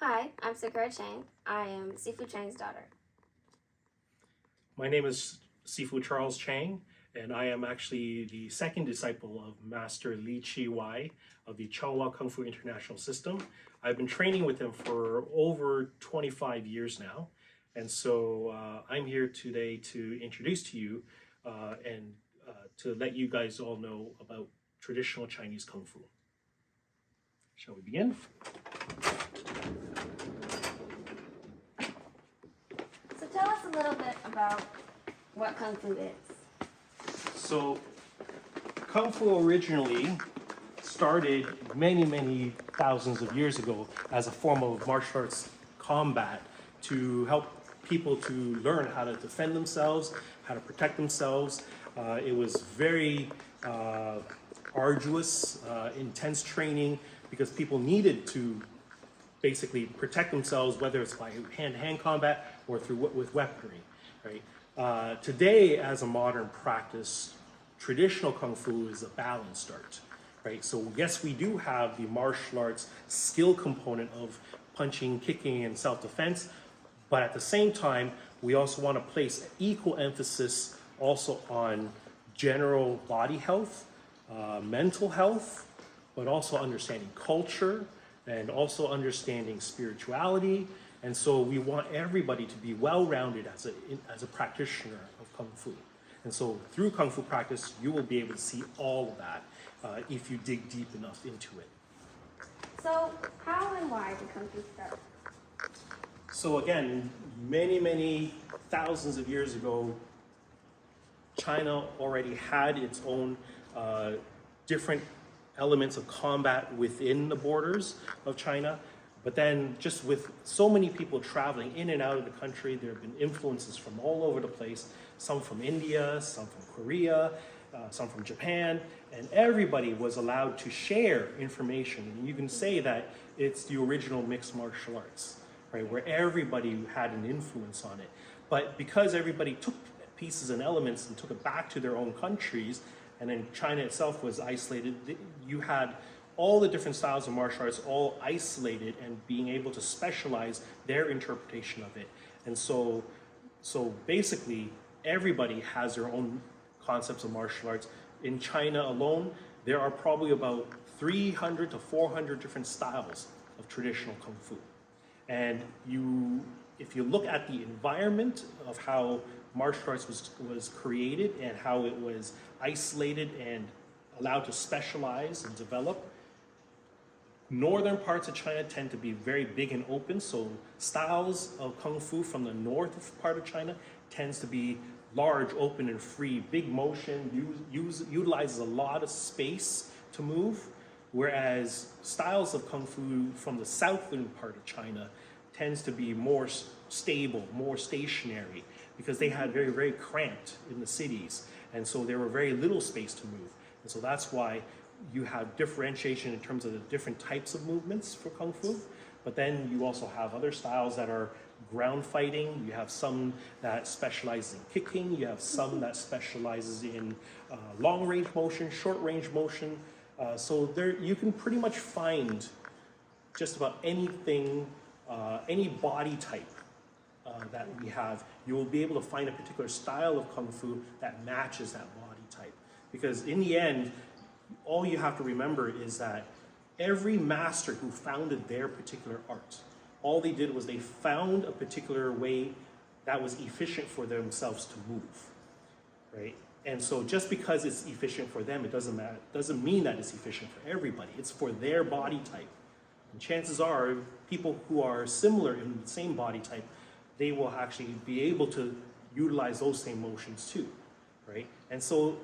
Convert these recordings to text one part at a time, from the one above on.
Hi, I'm Sakura Chang. I am Sifu Chang's daughter. My name is Sifu Charles Chang, and I am actually the second disciple of Master Li Chi Wai of the Changhua Kung Fu International System. I've been training with him for over 25 years now, and so I'm here today to introduce to you and to let you guys all know about traditional Chinese Kung Fu. Shall we begin? So tell us a little bit about what Kung Fu is. So, Kung Fu originally started many thousands of years ago as a form of martial arts combat to help people to learn how to defend themselves, how to protect themselves. It was very arduous, intense training because people needed to basically protect themselves, whether it's by hand-to-hand combat or through with weaponry, right? Today, as a modern practice, traditional Kung Fu is a balanced art, right? So yes, we do have the martial arts skill component of punching, kicking, and self-defense, but at the same time, we also want to place equal emphasis also on general body health, mental health, but also understanding culture, and also understanding spirituality. And so we want everybody to be well-rounded as a practitioner of Kung Fu. And so through Kung Fu practice, you will be able to see all of that if you dig deep enough into it. So how and why did Kung Fu start? So again, many thousands of years ago, China already had its own different elements of combat within the borders of China. But then just with so many people traveling in and out of the country, there have been influences from all over the place, some from India, some from Korea, some from Japan, and everybody was allowed to share information. And you can say that it's the original mixed martial arts, right, where everybody had an influence on it. But because everybody took pieces and elements and took it back to their own countries, and then China itself was isolated, you had all the different styles of martial arts all isolated and being able to specialize their interpretation of it. And so basically, everybody has their own concepts of martial arts. In China alone, there are probably about 300 to 400 different styles of traditional Kung Fu. And if you look at the environment of how martial arts was created and how it was isolated and allowed to specialize and develop, northern parts of China tend to be very big and open, so styles of Kung Fu from the north part of China tends to be large, open, and free, big motion, utilizes a lot of space to move, whereas styles of Kung Fu from the southern part of China tends to be more stable, more stationary, because they had very cramped in the cities, and so there were very little space to move. And so that's why you have differentiation in terms of the different types of movements for Kung Fu, but then you also have other styles that are ground fighting, you have some that specialize in kicking, you have some that specializes in long range motion, short range motion, so there you can pretty much find just about anything, any body type that we have, you will be able to find a particular style of Kung Fu that matches that body type. Because in the end, all you have to remember is that every master who founded their particular art, all they did was they found a particular way that was efficient for themselves to move, right? And so just because it's efficient for them, it doesn't mean that it's efficient for everybody. It's for their body type. And chances are, people who are similar in the same body type, they will actually be able to utilize those same motions too, right? And so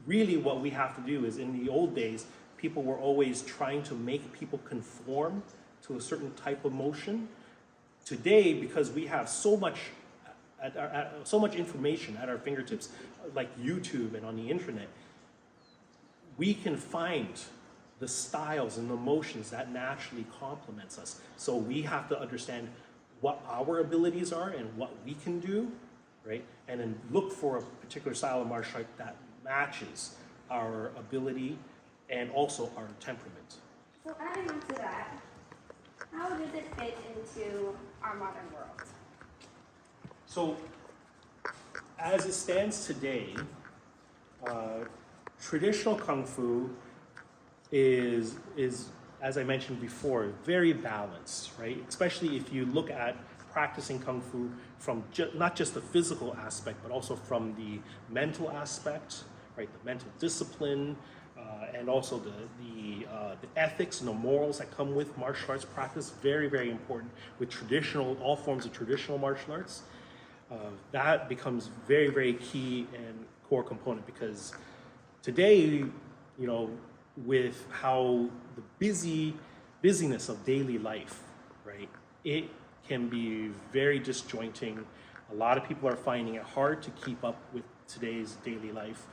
really what we have to do is, in the old days, people were always trying to make people conform to a certain type of motion. Today, because we have so much information at our fingertips, like YouTube and on the internet, we can find the styles and the motions that naturally complements us. So we have to understand what our abilities are and what we can do, right? And then look for a particular style of martial art that matches our ability and also our temperament. So adding on to that, How does it fit into our modern world? So, as it stands today, traditional Kung Fu is, as I mentioned before, very balanced, right? Especially if you look at practicing Kung Fu from not just the physical aspect, but also from the mental aspect, right? The mental discipline, and also the ethics and the morals that come with martial arts practice. Very, very important with all forms of traditional martial arts. That becomes very, very key and core component, because today, with how the busyness of daily life, right, it can be very disjointing. A lot of people are finding it hard to keep up with today's daily life.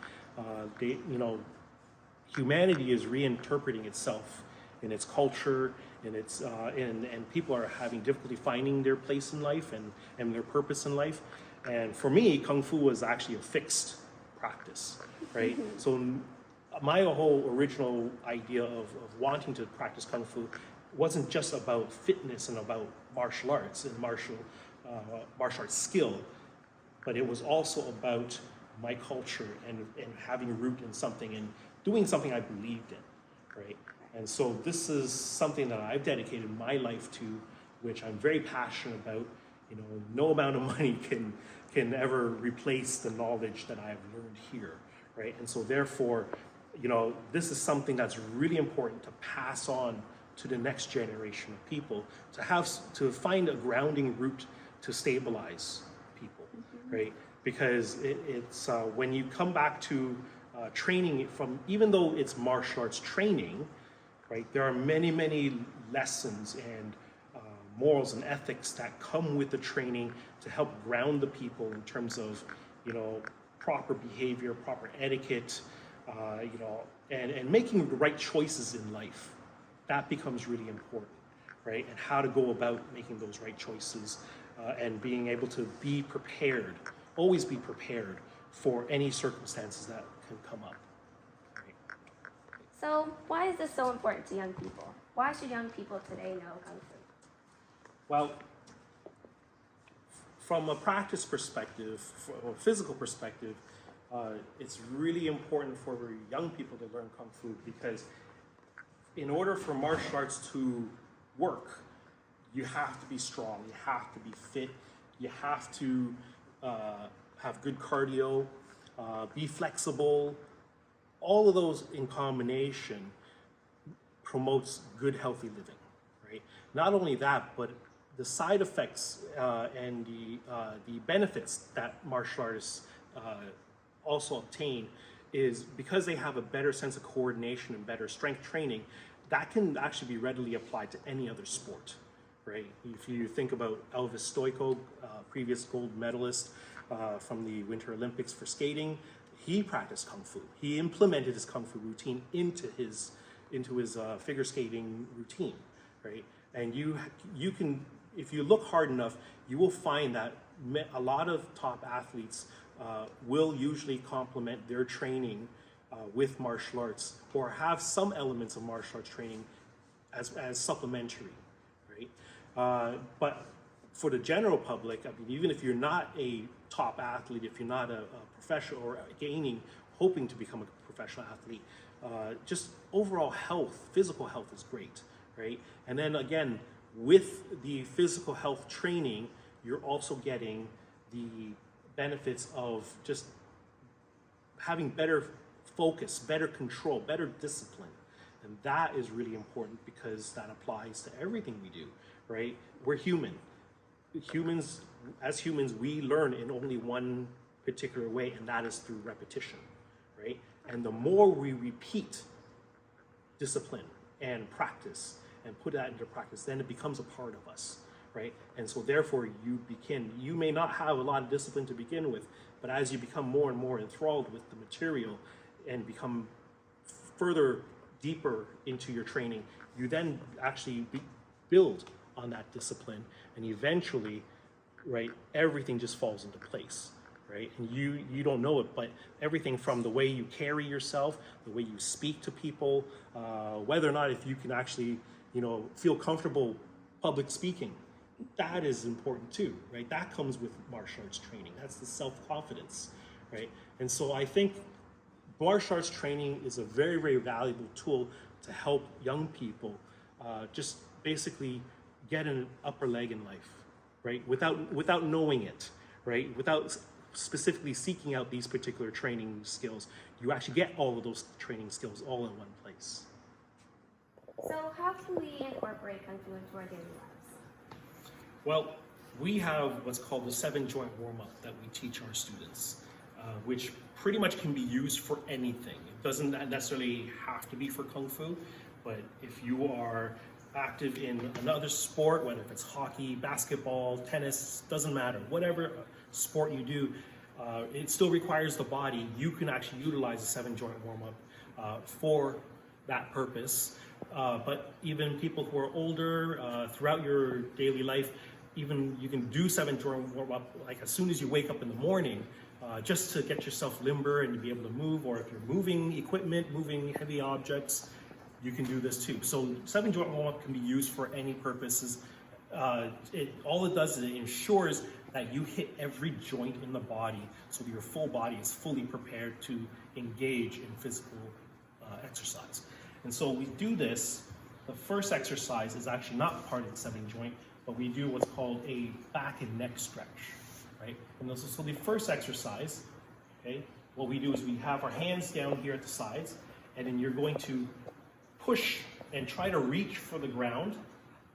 Humanity is reinterpreting itself in its culture, and people are having difficulty finding their place in life and their purpose in life. And for me, Kung Fu was actually a fixed practice, right? So my whole original idea of wanting to practice Kung Fu wasn't just about fitness and about martial arts and martial arts skill, but it was also about my culture and having a root in something and doing something I believed in, right? And so this is something that I've dedicated my life to, which I'm very passionate about. No amount of money can ever replace the knowledge that I've learned here, right? And so therefore, this is something that's really important to pass on to the next generation of people, to find a grounding root to stabilize people, right? Because it's when you come back to training even though it's martial arts training, right? There are many, many lessons and morals and ethics that come with the training to help ground the people in terms of, proper behavior, proper etiquette, and making the right choices in life. That becomes really important, right? And how to go about making those right choices and being able to be prepared, always be prepared for any circumstances that can come up. Right? So why is this so important to young people? Why should young people today know Kung Fu? Well, from a practice perspective, from a physical perspective, it's really important for young people to learn Kung Fu, because in order for martial arts to work, you have to be strong, you have to be fit, you have to have good cardio, be flexible. All of those in combination promotes good, healthy living, right? Not only that, but the side effects and the benefits that martial artists also obtain is because they have a better sense of coordination and better strength training. That can actually be readily applied to any other sport, right? If you think about Elvis Stoico, previous gold medalist from the Winter Olympics for skating, he practiced Kung Fu. He implemented his Kung Fu routine into his figure skating routine, right? And you can, if you look hard enough, you will find that a lot of top athletes will usually complement their training with martial arts, or have some elements of martial arts training as supplementary, right? But for the general public, I mean, even if you're not a top athlete, if you're not a professional or hoping to become a professional athlete, just overall health, physical health is great, right? And then again, with the physical health training, you're also getting the benefits of just having better focus, better control, better discipline. And that is really important, because that applies to everything we do, right? We're human. As humans, we learn in only one particular way, and that is through repetition, right? And the more we repeat discipline and practice and put that into practice, then it becomes a part of us, right? And so therefore you may not have a lot of discipline to begin with, but as you become more and more enthralled with the material and become further deeper into your training, you then actually build on that discipline, and eventually, right, everything just falls into place, right? And you don't know it, but everything from the way you carry yourself, the way you speak to people, whether or not if you can actually, feel comfortable public speaking. That is important too, right? That comes with martial arts training. That's the self-confidence, right? And so I think martial arts training is a very, very valuable tool to help young people just basically get an upper leg in life, right? Without knowing it, right? Without specifically seeking out these particular training skills, you actually get all of those training skills all in one place. So how can we incorporate Kung Fu into our daily lives? Well, we have what's called the 7-joint warm-up that we teach our students, which pretty much can be used for anything. It doesn't necessarily have to be for Kung Fu, but if you are active in another sport, whether it's hockey, basketball, tennis, doesn't matter, whatever sport you do, it still requires the body. You can actually utilize a 7-joint warm-up for that purpose. But even people who are older, throughout your daily life, even you can do 7-joint warm-up like as soon as you wake up in the morning, just to get yourself limber and to be able to move, or if you're moving equipment, moving heavy objects, you can do this too. So 7-joint warm-up can be used for any purposes. All it does is it ensures that you hit every joint in the body so that your full body is fully prepared to engage in physical exercise. And so we do this, the first exercise is actually not part of the 7-joint, but we do what's called a back and neck stretch, right? And so the first exercise, okay, what we do is we have our hands down here at the sides, and then you're going to push and try to reach for the ground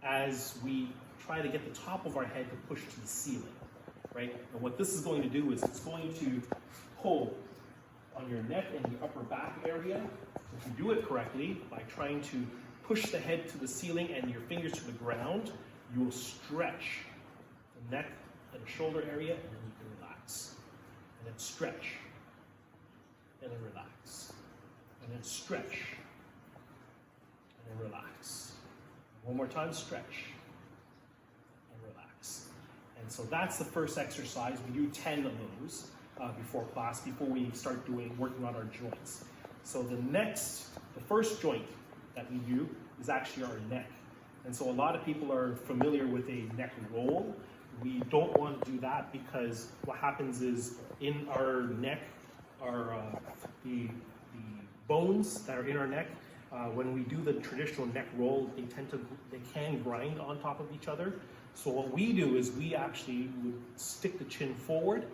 as we try to get the top of our head to push to the ceiling, right? And what this is going to do is it's going to pull on your neck and the upper back area. If you do it correctly, by trying to push the head to the ceiling and your fingers to the ground, you will stretch the neck and shoulder area, and then you can relax. And then stretch, and then relax. And then stretch, and then relax. One more time, stretch, and relax. And so that's the first exercise. We do 10 of those before class, before we start working on our joints. So the first joint that we do is actually our neck. And so a lot of people are familiar with a neck roll. We don't want to do that because what happens is in our neck, the bones that are in our neck, when we do the traditional neck roll, they can grind on top of each other. So what we do is we actually would stick the chin forward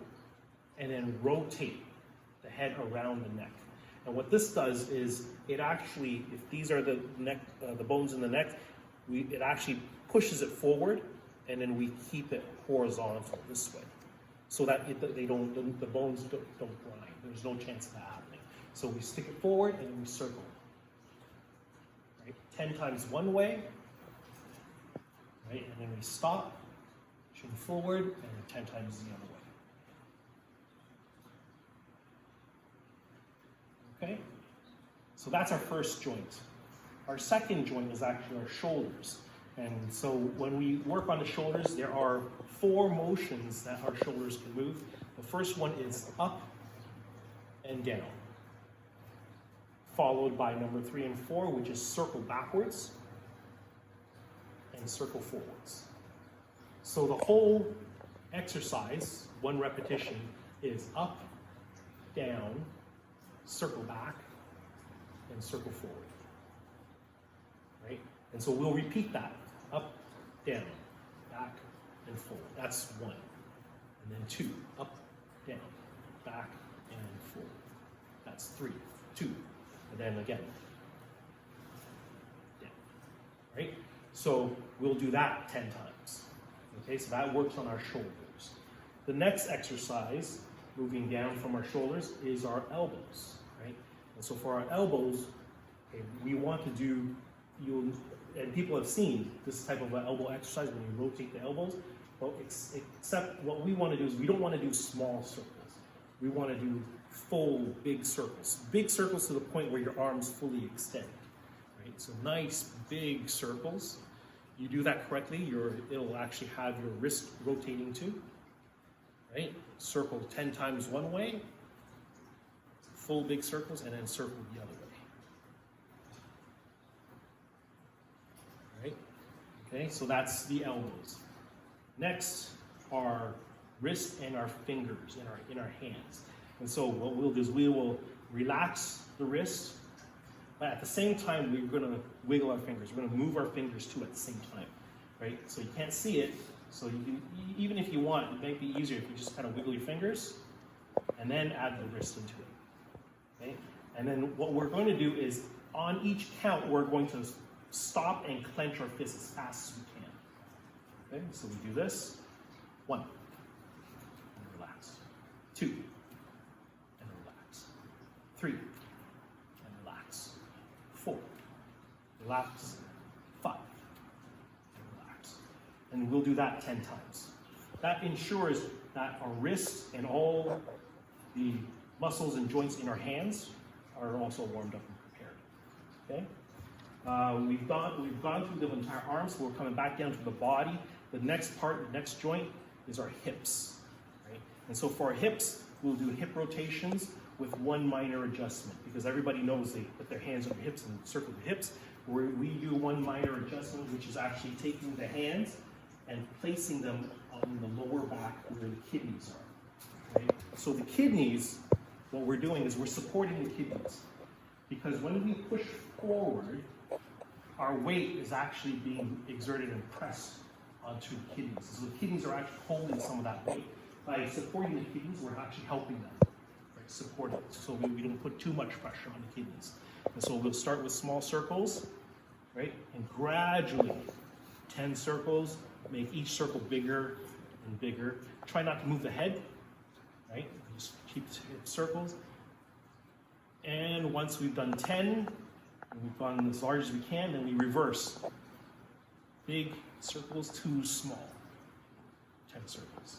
and then rotate the head around the neck. And what this does is it actually, if these are the bones in the neck, it actually pushes it forward, and then we keep it horizontal this way, so that the bones don't grind. There's no chance of that happening. So we stick it forward and then we circle. Right? 10 times one way, right? And then we stop, chin forward, and then 10 times the other way. Okay? So that's our first joint. Our second joint is actually our shoulders. And so when we work on the shoulders, there are 4 motions that our shoulders can move. The first one is up and down, followed by number 3 and 4, which is circle backwards and circle forwards. So the whole exercise, 1 repetition, is up, down, circle back, and circle forward. Right? And so we'll repeat that. Up, down, back, and forward. That's 1. And then 2. Up, down, back, and forward. That's 3. 2. And then again. Down. Right? So we'll do that 10 times. Okay, so that works on our shoulders. The next exercise, moving down from our shoulders, is our elbows. Right? And so for our elbows, okay, we want to do, and people have seen this type of elbow exercise when you rotate the elbows, well, except what we want to do is we don't want to do small circles. We want to do full big circles. Big circles to the point where your arms fully extend. Right? So nice big circles. You do that correctly, it'll actually have your wrist rotating too. Right? Circle 10 times one way, full big circles, and then circle the other way. Right? Okay, so that's the elbows. Next, our wrist and our fingers in our hands. And so what we'll do is we will relax the wrist, but at the same time we're going to wiggle our fingers. We're going to move our fingers too at the same time, right? So you can't see it, so you can, even if you want, it might be easier if you just kind of wiggle your fingers and then add the wrist into it. Okay? And then what we're going to do is on each count we're going to stop and clench our fists as fast as we can. Okay, so we do this. 1, and relax. 2, and relax. 3, and relax. 4, relax. 5, and relax. And we'll do that 10 times. That ensures that our wrists and all the muscles and joints in our hands are also warmed up and prepared. Okay? We've gone through the entire arm, so we're coming back down to the body. The next part, the next joint, is our hips. Right? And so for our hips, we'll do hip rotations with one minor adjustment, because everybody knows they put their hands on their hips and circle the hips. We do one minor adjustment, which is actually taking the hands and placing them on the lower back where the kidneys are. Right? So the kidneys, what we're doing is we're supporting the kidneys, because when we push forward, our weight is actually being exerted and pressed onto the kidneys. So the kidneys are actually holding some of that weight. By supporting the kidneys, we're actually helping them, right? Support it, so we don't put too much pressure on the kidneys. And so we'll start with small circles, right? And gradually, 10 circles, make each circle bigger and bigger. Try not to move the head, right? Just keep circles. And once we've done 10, and we've gone as large as we can, then we reverse. Big circles, 2 small. 10 circles.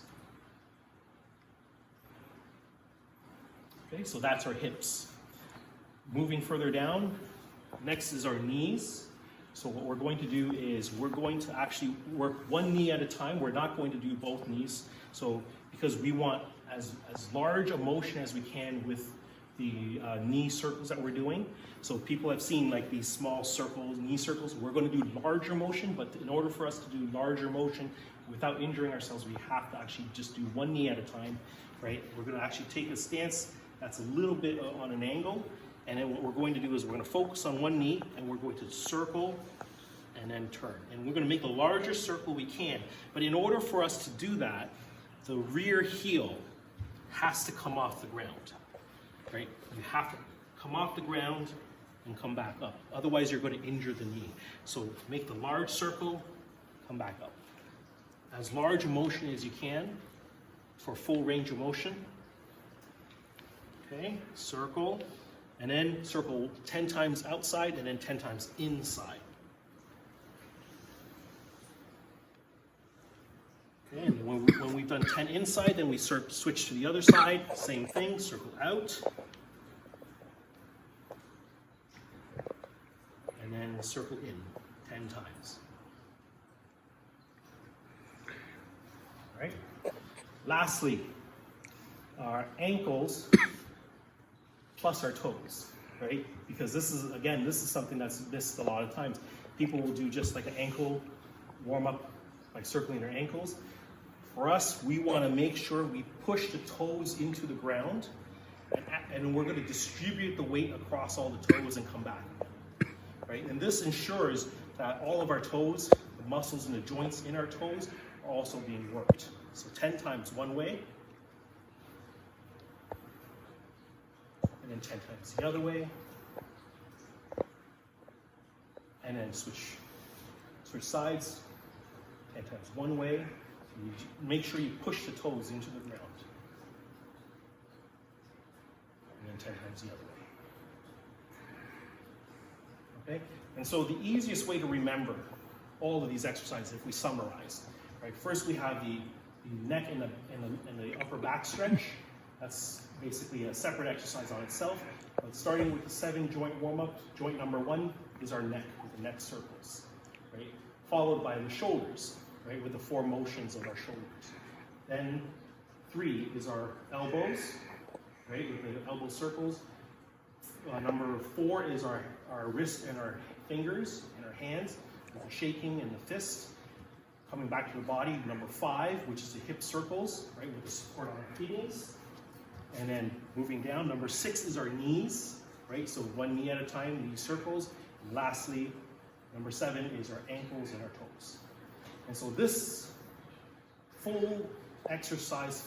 Okay, so that's our hips. Moving further down, next is our knees. So what we're going to do is we're going to actually work one knee at a time. We're not going to do both knees. So because we want as large a motion as we can with the knee circles that we're doing. So people have seen like these small circles, knee circles. We're going to do larger motion, but in order for us to do larger motion without injuring ourselves, we have to actually just do one knee at a time, right? We're going to actually take a stance that's a little bit on an angle, and then what we're going to do is we're going to focus on one knee, and we're going to circle and then turn. And we're going to make the largest circle we can. But in order for us to do that, the rear heel has to come off the ground, right? You have to come off the ground and come back up. Otherwise, you're going to injure the knee. So make the large circle, come back up. As large a motion as you can for full range of motion. Okay, circle, and then circle 10 times outside and then 10 times inside. Okay, and when we've done 10 inside, then we switch to the other side, same thing, circle out. And then circle in 10 times. All right. Lastly, our ankles plus our toes, right? Because this is something that's missed a lot of times. People will do just like an ankle warm up, like circling their ankles. For us, we want to make sure we push the toes into the ground, and we're going to distribute the weight across all the toes and come back, right? And this ensures that all of our toes, the muscles and the joints in our toes, are also being worked. So 10 times one way, and then 10 times the other way, and then switch sides, 10 times one way. You make sure you push the toes into the ground, and then 10 times the other way. Okay, and so the easiest way to remember all of these exercises, if we summarize, right? First, we have the neck and the upper back stretch. That's basically a separate exercise on itself. But starting with the 7 joint warm-up, joint number 1 is our neck, with the neck circles, right? Followed by the shoulders, right, with the 4 motions of our shoulders. Then 3 is our elbows, right, with the elbow circles. Number 4 is our wrist and our fingers and our hands. with the shaking and the fist. Coming back to the body, number 5, which is the hip circles, right, with the support on our kidneys. And then moving down, number 6 is our knees, right? So one knee at a time, these circles. And lastly, number 7 is our ankles and our toes. And so this full exercise,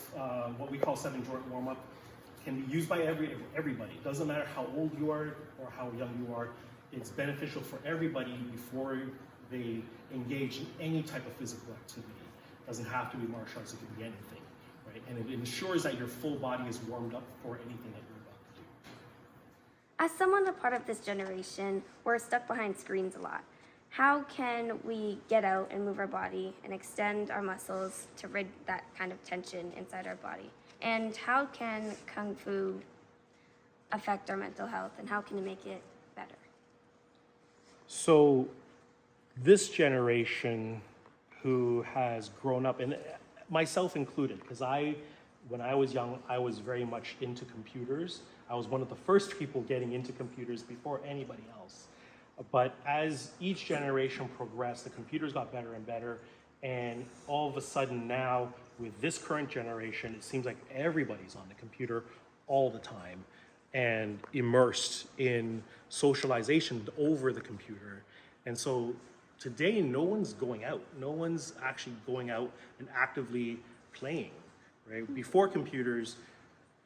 what we call 7-joint warm-up, can be used by everybody. It doesn't matter how old you are or how young you are. It's beneficial for everybody before they engage in any type of physical activity. It doesn't have to be martial arts, it can be anything, right? And it ensures that your full body is warmed up for anything that you're about to do. As someone a part of this generation, we're stuck behind screens a lot. How can we get out and move our body and extend our muscles to rid that kind of tension inside our body? And how can Kung Fu affect our mental health, and how can it make it better? So this generation who has grown up, and myself included, because when I was young, I was very much into computers. I was one of the first people getting into computers before anybody else. But as each generation progressed, the computers got better and better. And all of a sudden now, with this current generation, it seems like everybody's on the computer all the time and immersed in socialization over the computer. And so today, no one's going out. No one's actually going out and actively playing, right? Before computers,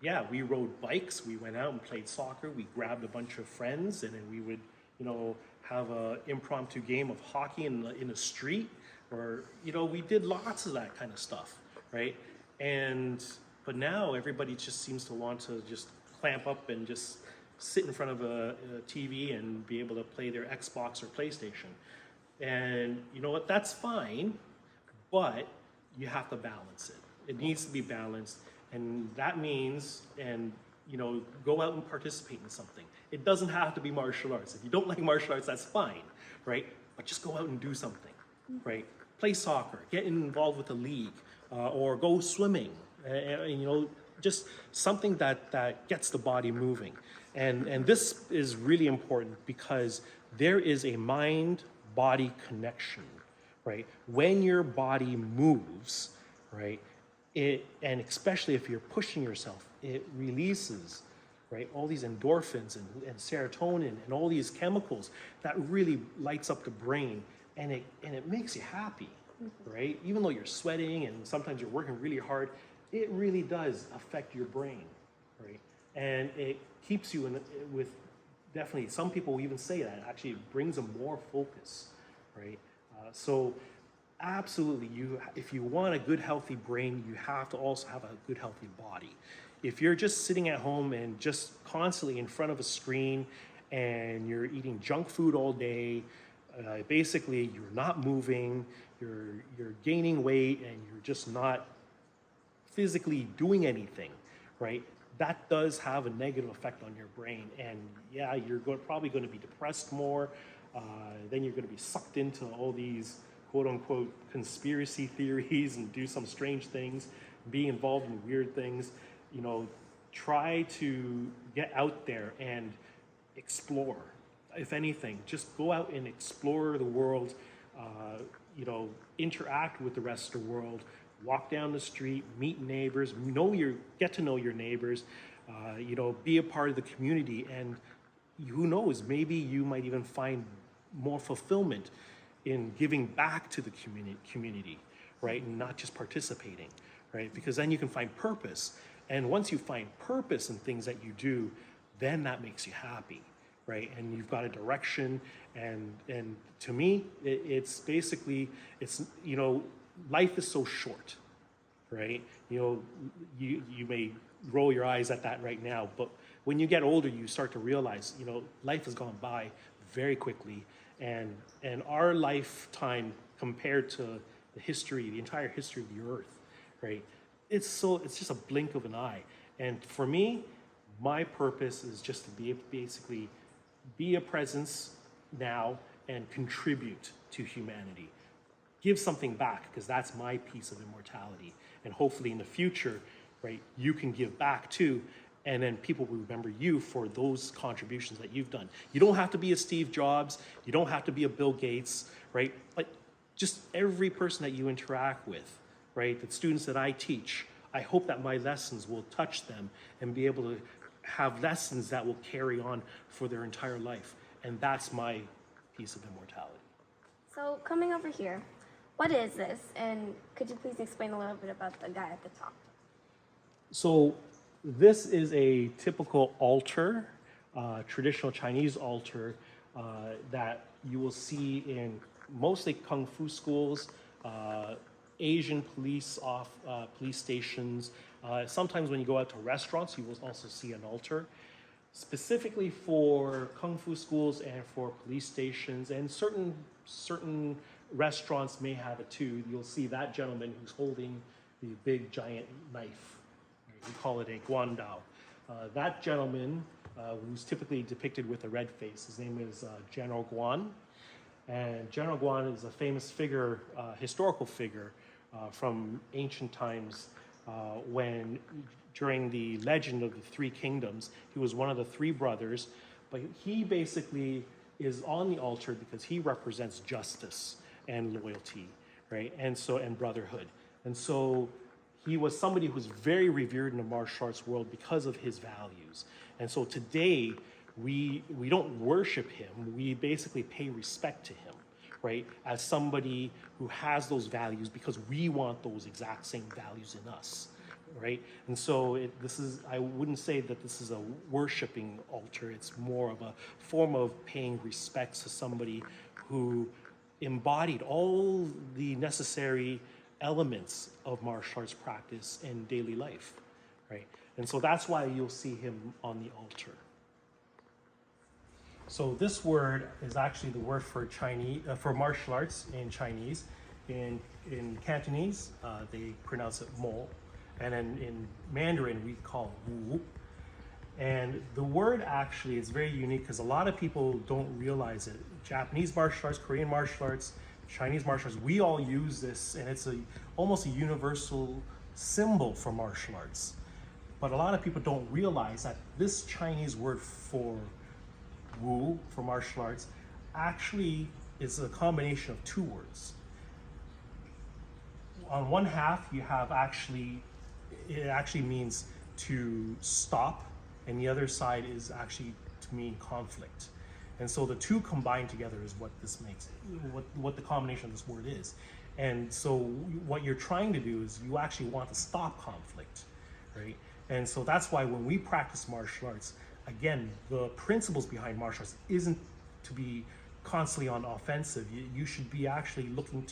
yeah, we rode bikes, we went out and played soccer, we grabbed a bunch of friends, and then we would, have an impromptu game of hockey in the street, or, we did lots of that kind of stuff, right? But now everybody just seems to want to just clamp up and just sit in front of a TV and be able to play their Xbox or PlayStation. And you know what, that's fine, but you have to balance it. It needs to be balanced, and that means, go out and participate in something. It doesn't have to be martial arts. If you don't like martial arts, that's fine, right? But just go out and do something, right? Play soccer, get involved with a league, or go swimming, just something that gets the body moving. And this is really important because there is a mind-body connection, right? When your body moves, right, and especially if you're pushing yourself, it releases, right, all these endorphins and serotonin and all these chemicals that really lights up the brain, and it makes you happy, right? Even though you're sweating and sometimes you're working really hard, it really does affect your brain, right? And it keeps you with definitely, some people even say that actually it brings them more focus, right? So absolutely, if you want a good healthy brain, you have to also have a good healthy body. If you're just sitting at home and just constantly in front of a screen and you're eating junk food all day, basically you're not moving, you're gaining weight, and you're just not physically doing anything, right? That does have a negative effect on your brain, and yeah, you're probably going to be depressed more. Then you're going to be sucked into all these quote-unquote conspiracy theories and do some strange things, be involved in weird things. Try to get out there and explore. If anything, just go out and explore the world, interact with the rest of the world, walk down the street, meet neighbors, get to know your neighbors, be a part of the community, and who knows, maybe you might even find more fulfillment in giving back to the community, right? And not just participating, right? Because then you can find purpose. And once you find purpose in things that you do, then that makes you happy, right? And you've got a direction. And to me, it's basically, life is so short, right? You may roll your eyes at that right now, but when you get older, you start to realize, life has gone by very quickly. And our lifetime compared to the entire history of the earth, right? It's just a blink of an eye. And for me, my purpose is just to basically be a presence now and contribute to humanity. Give something back, because that's my piece of immortality. And hopefully in the future, right, you can give back too. and then people will remember you for those contributions that you've done. You don't have to be a Steve Jobs, you don't have to be a Bill Gates, right? Like just every person that you interact with, right? The students that I teach, I hope that my lessons will touch them and be able to have lessons that will carry on for their entire life. And that's my piece of immortality. So coming over here, what is this? And could you please explain a little bit about the guy at the top? So this is a typical altar, traditional Chinese altar that you will see in mostly kung fu schools, Asian police stations. Sometimes when you go out to restaurants, you will also see an altar. Specifically for kung fu schools and for police stations, and certain restaurants may have it too. You'll see that gentleman who's holding the big giant knife. We call it a guandao. That gentleman, who's typically depicted with a red face, his name is General Guan. And General Guan is a famous figure, historical figure from ancient times when during the legend of the three kingdoms, he was one of the three brothers, but he basically is on the altar because he represents justice and loyalty, right? And brotherhood. And so he was somebody who was very revered in the martial arts world because of his values. And so today, we don't worship him, we basically pay respect to him, right? As somebody who has those values because we want those exact same values in us. Right? And so I wouldn't say that this is a worshiping altar. It's more of a form of paying respects to somebody who embodied all the necessary elements of martial arts practice in daily life, right? And so that's why you'll see him on the altar. So this word is actually the word for Chinese, for martial arts in Chinese. In Cantonese, they pronounce it mo. And then in Mandarin, we call it wu. And the word actually is very unique because a lot of people don't realize it. Japanese martial arts, Korean martial arts, Chinese martial arts, we all use this, and it's almost a universal symbol for martial arts. But a lot of people don't realize that this Chinese word for wu, for martial arts, actually is a combination of two words. On one half, you have it actually means to stop, and the other side is actually to mean conflict. And so the two combined together is what this makes, what the combination of this word is. And so what you're trying to do is you actually want to stop conflict, right? And so that's why when we practice martial arts, again, the principles behind martial arts isn't to be constantly on offensive. You should be actually looking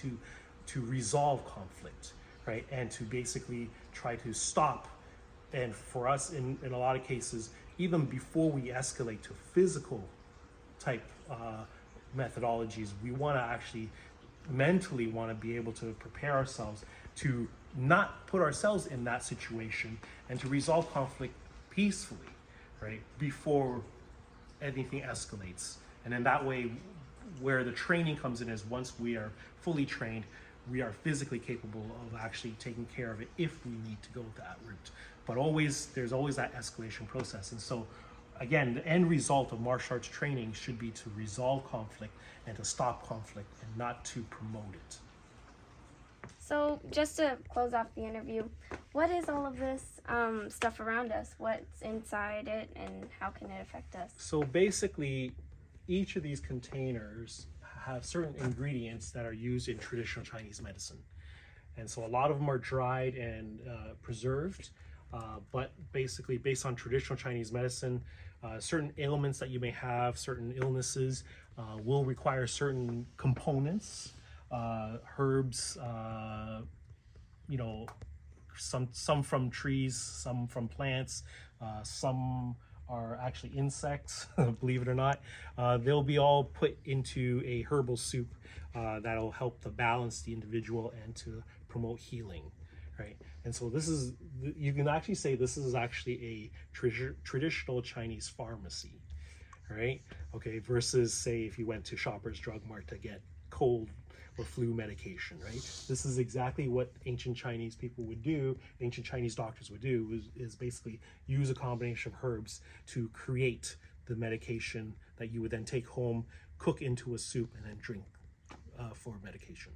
to resolve conflict, right? And to basically try to stop. And for us, in a lot of cases, even before we escalate to physical type methodologies, we want to actually mentally want to be able to prepare ourselves to not put ourselves in that situation and to resolve conflict peacefully, right? Before anything escalates. And in that way, where the training comes in is once we are fully trained, we are physically capable of actually taking care of it if we need to go that route. But there's always that escalation process. And so, again, the end result of martial arts training should be to resolve conflict and to stop conflict and not to promote it. So just to close off the interview, what is all of this stuff around us? What's inside it and how can it affect us? So basically, each of these containers have certain ingredients that are used in traditional Chinese medicine. And so a lot of them are dried and preserved, but basically based on traditional Chinese medicine, certain ailments that you may have, certain illnesses will require certain components, herbs, some from trees, some from plants, some are actually insects, believe it or not. They'll be all put into a herbal soup that'll help to balance the individual and to promote healing, right? And so you can actually say this is actually a traditional Chinese pharmacy, right? Okay, versus say if you went to Shoppers Drug Mart to get cold or flu medication, right? This is exactly what ancient Chinese people would do, ancient Chinese doctors would do, is basically use a combination of herbs to create the medication that you would then take home, cook into a soup, and then drink for medication.